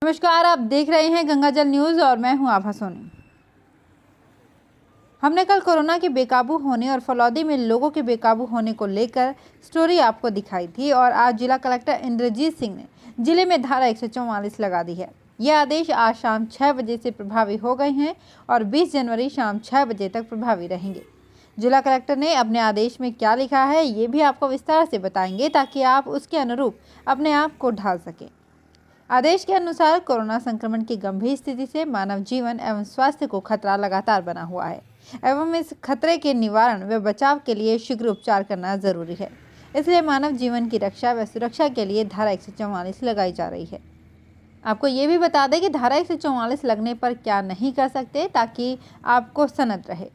नमस्कार, आप देख रहे हैं गंगाजल न्यूज़ और मैं हूं आभा सोनी। हमने कल कोरोना के बेकाबू होने और फलौदी में लोगों के बेकाबू होने को लेकर स्टोरी आपको दिखाई थी और आज जिला कलेक्टर इंद्रजीत सिंह ने जिले में धारा 144 लगा दी है। ये आदेश आज शाम 6 बजे से प्रभावी हो गए हैं और 20 जनवरी शाम 6 बजे तक प्रभावी रहेंगे। जिला कलेक्टर ने अपने आदेश में क्या लिखा है ये भी आपको विस्तार से बताएंगे ताकि आप उसके अनुरूप अपने आप को ढाल सकें। आदेश के अनुसार कोरोना संक्रमण की गंभीर स्थिति से मानव जीवन एवं स्वास्थ्य को खतरा लगातार बना हुआ है एवं इस खतरे के निवारण व बचाव के लिए शीघ्र उपचार करना जरूरी है। इसलिए मानव जीवन की रक्षा व सुरक्षा के लिए धारा 144 लगाई जा रही है। आपको ये भी बता दें कि धारा 144 लगने पर क्या नहीं कर सकते ताकि आपको सनद रहे।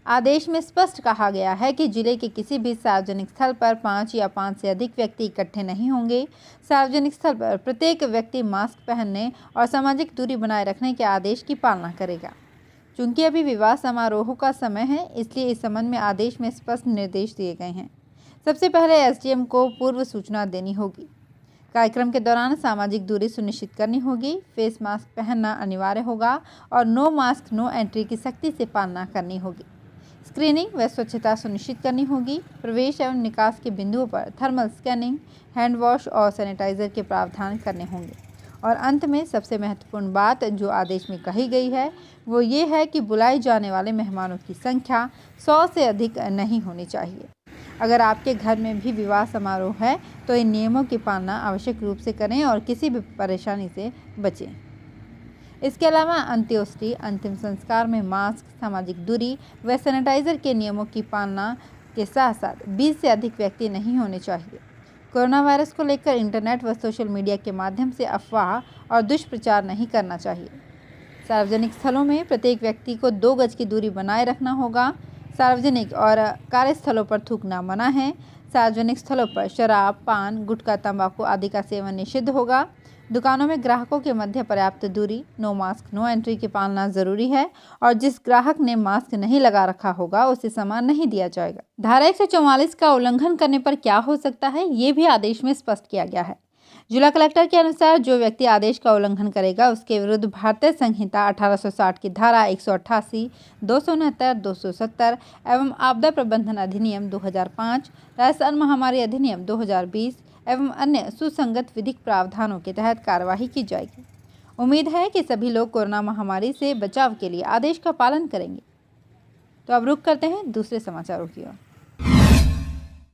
आदेश में स्पष्ट कहा गया है कि जिले के किसी भी सार्वजनिक स्थल पर 5 या 5 से अधिक व्यक्ति इकट्ठे नहीं होंगे। सार्वजनिक स्थल पर प्रत्येक व्यक्ति मास्क पहनने और सामाजिक दूरी बनाए रखने के आदेश की पालना करेगा। चूंकि अभी विवाह समारोह का समय है, इसलिए इस संबंध में आदेश में स्पष्ट निर्देश दिए गए हैं। सबसे पहले एसडीएम को पूर्व सूचना देनी होगी। कार्यक्रम के दौरान सामाजिक दूरी सुनिश्चित करनी होगी। फेस मास्क पहनना अनिवार्य होगा और नो मास्क नो एंट्री की सख्ती से पालना करनी होगी। स्क्रीनिंग व स्वच्छता सुनिश्चित करनी होगी। प्रवेश एवं निकास के बिंदुओं पर थर्मल स्कैनिंग, हैंड वॉश और सैनिटाइजर के प्रावधान करने होंगे। और अंत में सबसे महत्वपूर्ण बात जो आदेश में कही गई है वो ये है कि बुलाए जाने वाले मेहमानों की संख्या 100 से अधिक नहीं होनी चाहिए। अगर आपके घर में भी विवाह समारोह है तो इन नियमों की पालना आवश्यक रूप से करें और किसी भी परेशानी से बचें। इसके अलावा अंत्योष्टि, अंतिम संस्कार में मास्क, सामाजिक दूरी व सैनिटाइजर के नियमों की पालना के साथ साथ 20 से अधिक व्यक्ति नहीं होने चाहिए। कोरोना वायरस को लेकर इंटरनेट व सोशल मीडिया के माध्यम से अफवाह और दुष्प्रचार नहीं करना चाहिए। सार्वजनिक स्थलों में प्रत्येक व्यक्ति को 2 गज की दूरी बनाए रखना होगा। सार्वजनिक और कार्यस्थलों पर थूकना मना है। सार्वजनिक स्थलों पर शराब, पान, गुटखा, तंबाकू आदि का सेवन निषिद्ध होगा। दुकानों में ग्राहकों के मध्य पर्याप्त दूरी, नो मास्क नो एंट्री की पालना जरूरी है और जिस ग्राहक ने मास्क नहीं लगा रखा होगा उसे सामान नहीं दिया जाएगा। धारा 144 का उल्लंघन करने पर क्या हो सकता है ये भी आदेश में स्पष्ट किया गया है। जिला कलेक्टर के अनुसार जो व्यक्ति आदेश का उल्लंघन करेगा उसके विरुद्ध भारतीय संहिता 1860 की धारा 188, 269, 270 एवं आपदा प्रबंधन अधिनियम 2005, राजस्थान महामारी अधिनियम 2020 एवं अन्य सुसंगत विधिक प्रावधानों के तहत कार्यवाही की जाएगी। उम्मीद है कि सभी लोग कोरोना महामारी से बचाव के लिए आदेश का पालन करेंगे। तो अब रुक करते हैं दूसरे समाचारों की ओर।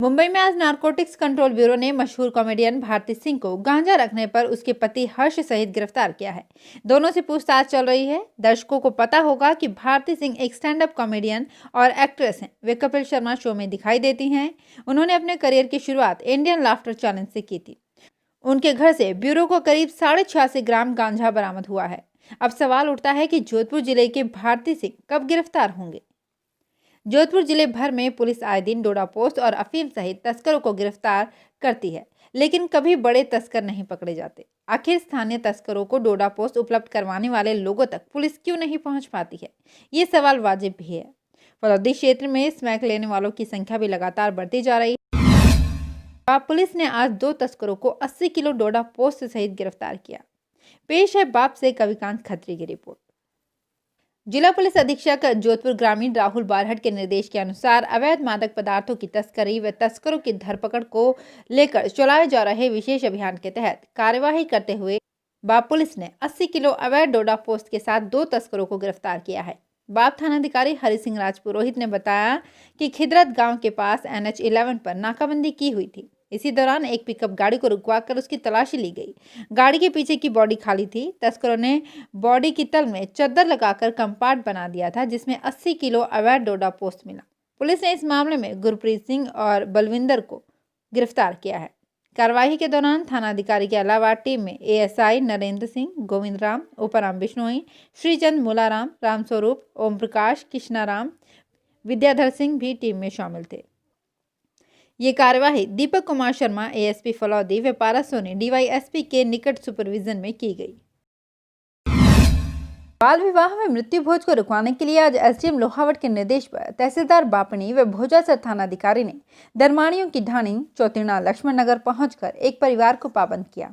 मुंबई में आज नारकोटिक्स कंट्रोल ब्यूरो ने मशहूर कॉमेडियन भारती सिंह को गांजा रखने पर उसके पति हर्ष सहित गिरफ्तार किया है। दोनों से पूछताछ चल रही है। दर्शकों को पता होगा कि भारती सिंह एक स्टैंड अप कॉमेडियन और एक्ट्रेस हैं। वे कपिल शर्मा शो में दिखाई देती हैं। उन्होंने अपने करियर की शुरुआत इंडियन लाफ्टर चैलेंज से की थी। उनके घर से ब्यूरो को करीब 86.5 ग्राम गांजा बरामद हुआ है। अब सवाल उठता है कि जोधपुर जिले के भारती सिंह कब गिरफ्तार होंगे। जोधपुर जिले भर में पुलिस आए दिन डोडा पोस्ट और अफीम सहित तस्करों को गिरफ्तार करती है, लेकिन कभी बड़े तस्कर नहीं पकड़े जाते। आखिर स्थानीय तस्करों को डोडा पोस्ट उपलब्ध करवाने वाले लोगों तक पुलिस क्यों नहीं पहुंच पाती है, ये सवाल वाजिब भी है। फलौदी क्षेत्र में स्मैक लेने वालों की संख्या भी लगातार बढ़ती जा रही है। पुलिस ने आज 2 तस्करों को 80 किलो डोडा पोस्ट सहित गिरफ्तार किया। पेश है बाप से कविकांत खत्री की रिपोर्ट। जिला पुलिस अधीक्षक जोधपुर ग्रामीण राहुल बारहट के निर्देश के अनुसार अवैध मादक पदार्थों की तस्करी व तस्करों की धरपकड़ को लेकर चलाए जा रहे विशेष अभियान के तहत कार्यवाही करते हुए बाप पुलिस ने 80 किलो अवैध डोडा पोस्ट के साथ 2 तस्करों को गिरफ्तार किया है। बाप थानाधिकारी हरि सिंह राजपुरोहित ने बताया कि खिदरत गांव के पास NH 11 पर नाकाबंदी की हुई थी। इसी दौरान एक पिकअप गाड़ी को रुकवाकर उसकी तलाशी ली गई। गाड़ी के पीछे की बॉडी खाली थी। तस्करों ने बॉडी की तल में चद्दर लगाकर कंपार्ट बना दिया था जिसमें 80 किलो अवैध डोडा पोस्ट मिला। पुलिस ने इस मामले में गुरप्रीत सिंह और बलविंदर को गिरफ्तार किया है। कार्यवाही के दौरान थानाधिकारी के अलावा टीम में ASI नरेंद्र सिंह, गोविंद राम, उपराम बिश्नोई, श्रीचंद मूलाराम, रामस्वरूप, ओम प्रकाश, कृष्णाराम, विद्याधर सिंह भी टीम में शामिल थे। ये कार्यवाही दीपक कुमार शर्मा ASP फलौदी व पारस सोनी DYSP के निकट सुपरविजन में की गई। बाल विवाह में मृत्यु भोज को रुकवाने के लिए आज SDM लोहावट के निर्देश पर तहसीलदार बापनी व भोजासर थानाधिकारी ने दरमाणियों की ढाणी चौतिना लक्ष्मण नगर पहुंचकर एक परिवार को पाबंद किया।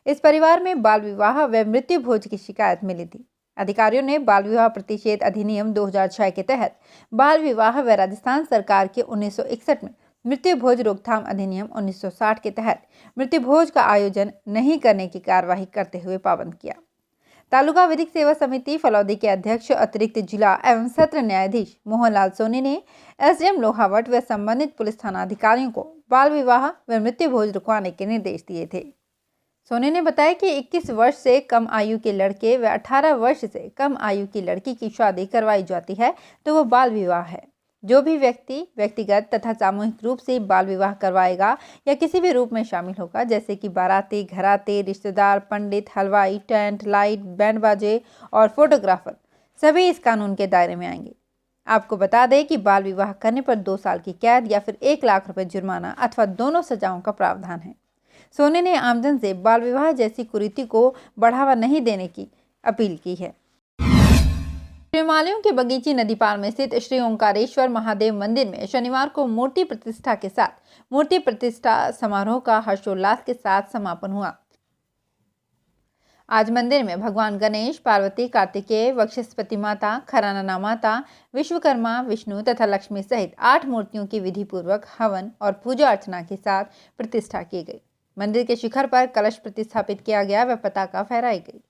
इस परिवार में बाल विवाह व मृत्यु भोज की शिकायत मिली थी। अधिकारियों ने बाल विवाह प्रतिषेध अधिनियम 2006 के तहत बाल विवाह व राजस्थान सरकार के 1961 में मृत्यु भोज रोकथाम अधिनियम 1960 के तहत मृत्यु भोज का आयोजन नहीं करने की कार्यवाही करते हुए पाबंद किया। तालुका विधिक सेवा समिति फलौदी के अध्यक्ष अतिरिक्त जिला एवं सत्र न्यायाधीश मोहनलाल सोनी ने एसडीएम लोहावट व संबंधित पुलिस थाना अधिकारियों को बाल विवाह व मृत्यु भोज रुकवाने के निर्देश दिए थे। सोनी ने बताया कि 21 वर्ष से कम आयु के लड़के व 18 वर्ष से कम आयु की लड़की की शादी करवाई जाती है तो वो बाल विवाह है। जो भी व्यक्ति व्यक्तिगत तथा सामूहिक रूप से बाल विवाह करवाएगा या किसी भी रूप में शामिल होगा, जैसे कि बाराती, घराती, रिश्तेदार, पंडित, हलवाई, टेंट, लाइट, बैंड बाजे और फोटोग्राफर, सभी इस कानून के दायरे में आएंगे। आपको बता दें कि बाल विवाह करने पर 2 साल की कैद या फिर 1 लाख रुपए जुर्माना अथवा दोनों सजाओं का प्रावधान है। सोनी ने आमजन से बाल विवाह जैसी कुरीति को बढ़ावा नहीं देने की अपील की है। श्रीमालियों के बगीची नदी पार में स्थित श्री ओंकारेश्वर महादेव मंदिर में शनिवार को मूर्ति प्रतिष्ठा के साथ मूर्ति प्रतिष्ठा समारोह का हर्षोल्लास के साथ समापन हुआ। आज मंदिर में भगवान गणेश, पार्वती, कार्तिकेय, वक्षस्पति माता, खराना माता, विश्वकर्मा, विष्णु तथा लक्ष्मी सहित 8 मूर्तियों की विधि पूर्वक हवन और पूजा अर्चना के साथ प्रतिष्ठा की गई। मंदिर के शिखर पर कलश प्रतिस्थापित किया गया व पताका फहराई गई।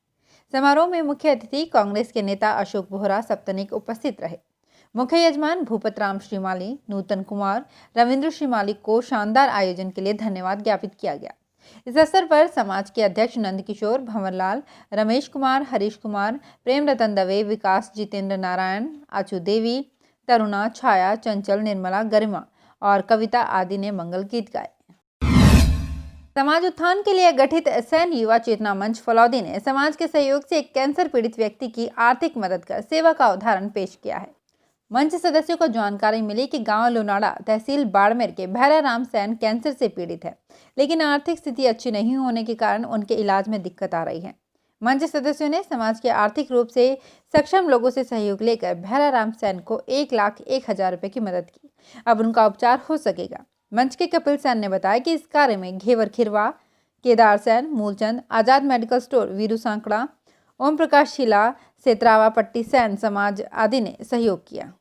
समारोह में मुख्य अतिथि कांग्रेस के नेता अशोक बोहरा सप्तनिक उपस्थित रहे। मुख्य यजमान भूपत राम श्रीमाली, नूतन कुमार, रविंद्र श्रीमाली को शानदार आयोजन के लिए धन्यवाद ज्ञापित किया गया। इस अवसर पर समाज के अध्यक्ष नंद किशोर, भंवरलाल, रमेश कुमार, हरीश कुमार, प्रेम रतन दवे, विकास, जितेंद्र नारायण, आचू देवी, तरुणा, छाया, चंचल, निर्मला, गरिमा और कविता आदि ने मंगल गीत गाए। समाज उत्थान के लिए गठित सैन युवा चेतना मंच फलौदी ने समाज के सहयोग से एक कैंसर पीड़ित व्यक्ति की आर्थिक मदद कर सेवा का उदाहरण पेश किया है। मंच सदस्यों को जानकारी मिली कि गांव लुनाड़ा, तहसील बाड़मेर के भैराराम सैन कैंसर से पीड़ित है, लेकिन आर्थिक स्थिति अच्छी नहीं होने के कारण उनके इलाज में दिक्कत आ रही है। मंच सदस्यों ने समाज के आर्थिक रूप से सक्षम लोगों से सहयोग लेकर भैराराम सैन को 1,01,000 रुपए की मदद की। अब उनका उपचार हो सकेगा। मंच के कपिल सैन ने बताया कि इस कार्य में घेवर खिरवा, केदार सैन, मूलचंद, आजाद मेडिकल स्टोर, वीरू सांकड़ा, ओम प्रकाश शिला, सेतरावा पट्टी सैन समाज आदि ने सहयोग किया।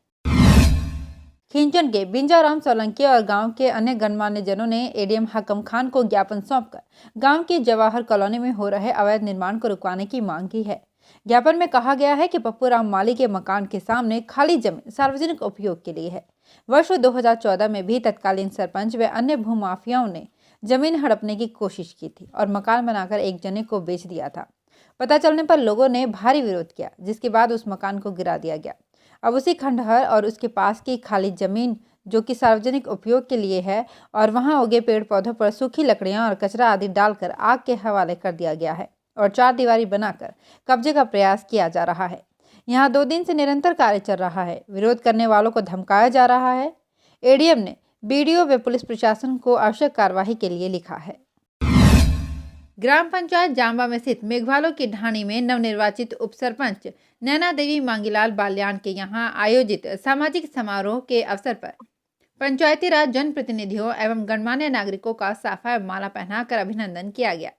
खींचन के बिंजाराम सोलंकी और गांव के अन्य गणमान्य जनों ने एडीएम हकम खान को ज्ञापन सौंपकर गांव की जवाहर कॉलोनी में हो रहे अवैध निर्माण को रुकवाने की मांग की है। ज्ञापन में कहा गया है कि पप्पूराम माली के मकान के सामने खाली जमीन सार्वजनिक उपयोग के लिए है। वर्ष 2014 में भी तत्कालीन सरपंच व अन्य भूमाफियाओं ने जमीन हड़पने की कोशिश की थी और मकान बनाकर एक जने को बेच दिया था। पता चलने पर लोगों ने भारी विरोध किया, जिसके बाद उस मकान को गिरा दिया गया। अब उसी खंडहर और उसके पास की खाली जमीन जो कि सार्वजनिक उपयोग के लिए है और वहां उगे पेड़ पौधों पर सूखी लकड़ियां और कचरा आदि डालकर आग के हवाले कर दिया गया है और 4 दीवारी बनाकर कब्जे का प्रयास किया जा रहा है। यहाँ 2 दिन से निरंतर कार्य चल रहा है। विरोध करने वालों को धमकाया जा रहा है। एडीएम ने बीडीओ व पुलिस प्रशासन को आवश्यक कार्यवाही के लिए लिखा है। ग्राम पंचायत जांबा में स्थित मेघवालों की ढाणी में नवनिर्वाचित उप सरपंच नैना देवी मांगीलाल बाल्यान के यहाँ आयोजित सामाजिक समारोह के अवसर पर पंचायती राज जनप्रतिनिधियों एवं गणमान्य नागरिकों का साफा माला पहनाकर अभिनंदन किया गया।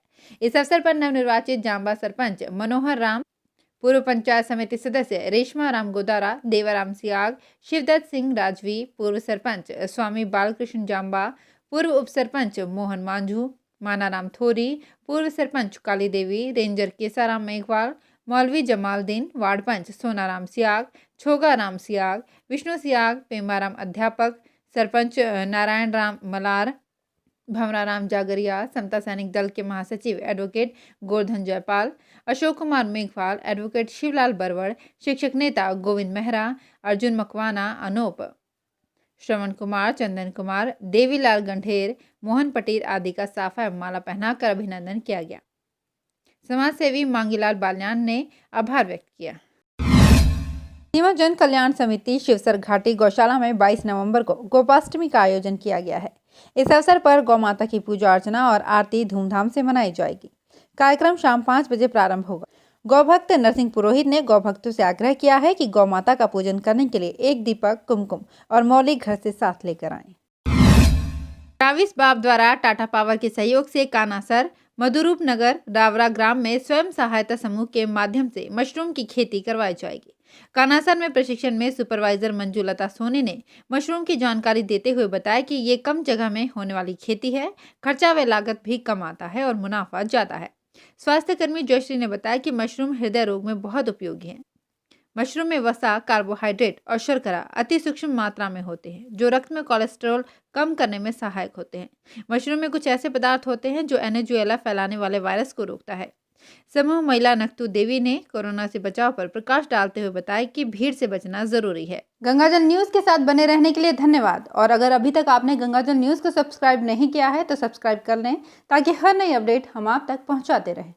इस अवसर पर नवनिर्वाचित जांबा सरपंच मनोहर राम, पूर्व पंचायत समिति सदस्य रेशमा राम गोदारा, देवाराम सियाग, शिवदत्त सिंह राजवी, पूर्व सरपंच स्वामी बालकृष्ण जांबा, पूर्व उप सरपंच मोहन मांझू, मानाराम थोरी, पूर्व सरपंच काली देवी, रेंजर केसाराम मेघवाल, मौलवी जमालदीन, वार्ड पंच सोनाराम सियाग, छोगा राम सियाग, विष्णु सियाग, पेमाराम अध्यापक, सरपंच नारायण राम मलार, भंवराराम जागरिया, समता सैनिक दल के महासचिव एडवोकेट गोवर्धन जयपाल, अशोक कुमार मेघवाल, एडवोकेट शिवलाल बरवड़, शिक्षक नेता गोविंद मेहरा, अर्जुन मकवाना, अनूप, श्रवण कुमार, चंदन कुमार, देवीलाल गंढेर, मोहन पटेल आदि का साफा माला पहनाकर अभिनंदन किया गया। समाज सेवी मांगीलाल बाल्यान ने आभार व्यक्त किया। सीमा जन कल्याण समिति शिवसर घाटी गौशाला में 22 नवंबर को गोपाष्टमी का आयोजन किया गया है। इस अवसर पर गौ माता की पूजा अर्चना और आरती धूमधाम से मनाई जाएगी। कार्यक्रम शाम 5 बजे प्रारंभ होगा। गौभक्त नरसिंह पुरोहित ने गौभक्तों से आग्रह किया है कि गौ माता का पूजन करने के लिए एक दीपक, कुमकुम और मौली घर से साथ लेकर आएं। ट्राविस बाब द्वारा टाटा पावर के सहयोग से कानासर, मधुरूप नगर डावरा ग्राम में स्वयं सहायता समूह के माध्यम से मशरूम की खेती करवाई जाएगी। कानासर में प्रशिक्षण में सुपरवाइजर मंजूलता सोनी ने मशरूम की जानकारी देते हुए बताया कि ये कम जगह में होने वाली खेती है, खर्चा व लागत भी कम आता है और मुनाफा ज्यादा है। स्वास्थ्य कर्मी जयश्री ने बताया कि मशरूम हृदय रोग में बहुत उपयोगी है। मशरूम में वसा, कार्बोहाइड्रेट और शर्करा अति सूक्ष्म मात्रा में होते हैं, जो रक्त में कोलेस्ट्रॉल कम करने में सहायक होते हैं। मशरूम में कुछ ऐसे पदार्थ होते हैं जो एनेजुएला फैलाने वाले वायरस को रोकता है। समूह महिला नक्तू देवी ने कोरोना से बचाव पर प्रकाश डालते हुए बताया कि भीड़ से बचना जरूरी है। गंगाजल न्यूज के साथ बने रहने के लिए धन्यवाद। और अगर अभी तक आपने गंगाजल न्यूज को सब्सक्राइब नहीं किया है तो सब्सक्राइब कर लें, ताकि हर नई अपडेट हम आप तक पहुंचाते रहें।